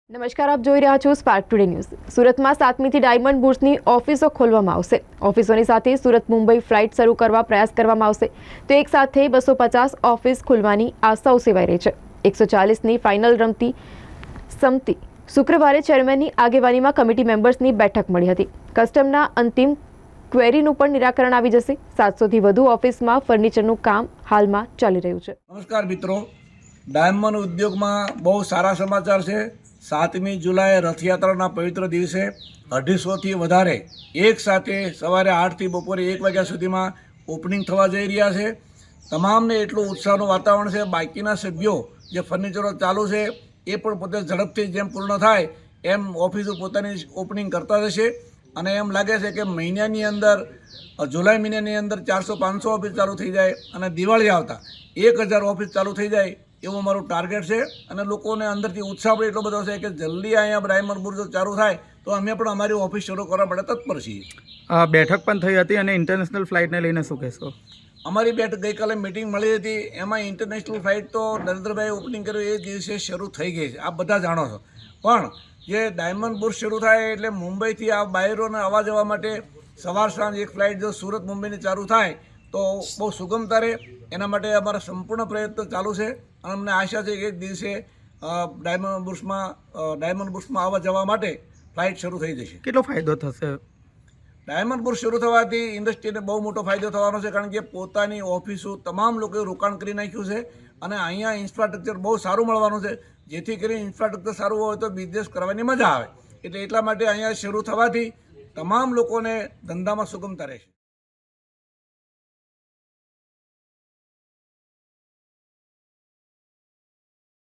નમસ્કાર, આપ જોઈ રહ્યા છો સ્પાર્ક ટુડે ન્યૂઝ। સુરતમાં 7મીથી ડાયમંડ બુર્સની ઓફિસો ખોલવામાં આવશે। ઓફિસોની સાથે સુરત મુંબઈ ફ્લાઇટ શરૂ કરવા પ્રયાસ કરવામાં આવશે, તો એક સાથે 250 ઓફિસ ખુલવાની આશાઓ સેવાઈ રહી છે। 140ની ફાઇનલ રમતી સમિતિ શુક્રવારે ચેરમેનની આગેવાનીમાં કમિટી મેમ્બર્સની બેઠક મળી હતી। કસ્ટમના અંતિમ ક્વેરીનું પણ નિરાકરણ આવી જશે। 700થી વધુ ઓફિસમાં ફર્નિચરનું કામ હાલમાં ચાલી રહ્યું છે। નમસ્કાર મિત્રો, ડાયમંડ ઉદ્યોગમાં બહુ સારા સમાચાર છે। 7મી જુલાઈ રથયાત્રાના પવિત્ર દિવસે 250થી વધારે એક સાથે સવારે 8થી બપોરે 1 વાગ્યા સુધીમાં ઓપનિંગ થવા જઈ રહ્યા છે। તમામને એટલું ઉત્સાહનું વાતાવરણ છે। બાકીના સભ્યો જે ફર્નિચરો ચાલુ છે એ પણ પોતે ઝડપથી જેમ પૂર્ણ થાય એમ ઓફિસો પોતાની ઓપનિંગ કરતા જશે અને એમ લાગે છે કે મહિનાની અંદર જુલાઈ મહિનાની અંદર 400-500 ઓફિસ ચાલુ થઈ જાય અને દિવાળી આવતા 1000 ઓફિસ ચાલુ થઈ જાય એવું મારું ટાર્ગેટ છે। અને લોકોને અંદરથી ઉત્સાહ પણ એટલો બધો છે કે જલ્દી અહીંયા ડાયમંડ બુર્સ ચાલુ થાય તો અમે પણ અમારી ઓફિસ શરૂ કરવા માટે તત્પર છીએ। બેઠક પણ થઈ હતી અને ઇન્ટરનેશનલ ફ્લાઇટને લઈને શું કહેશો? અમારી બેઠક ગઈકાલે મિટિંગ મળી હતી, એમાં ઇન્ટરનેશનલ ફ્લાઇટ તો નરેન્દ્રભાઈ ઓપનિંગ કર્યું એ દિવસે શરૂ થઈ ગઈ છે, આપ બધા જાણો છો। પણ જે ડાયમંડ બુર્સ શરૂ થાય એટલે મુંબઈથી આ બાયરોને આવવા જવા માટે સવાર સાંજ એક ફ્લાઇટ જો સુરત મુંબઈની ચાલુ થાય તો બહુ સુગમતા રહે। એના માટે અમારા સંપૂર્ણ પ્રયત્ન ચાલુ છે અને અમને આશા છે કે એક દિવસે ડાયમંડ બુર્સમાં આવવા જવા માટે ફ્લાઇટ શરૂ થઈ જશે। કેટલો ફાયદો થશે? ડાયમંડ બુર્સ શરૂ થવાથી ઇન્ડસ્ટ્રીને બહુ મોટો ફાયદો થવાનો છે, કારણ કે પોતાની ઓફિસો તમામ લોકોએ રોકાણ કરી નાખ્યું છે અને અહીંયા ઇન્ફ્રાસ્ટ્રક્ચર બહુ સારું મળવાનું છે, જેથી કરીને ઇન્ફ્રાસ્ટ્રક્ચર સારું હોય તો બિઝનેસ કરવાની મજા આવે। એટલે એટલા માટે અહીંયા શરૂ થવાથી તમામ લોકોને ધંધામાં સુગમતા રહેશે।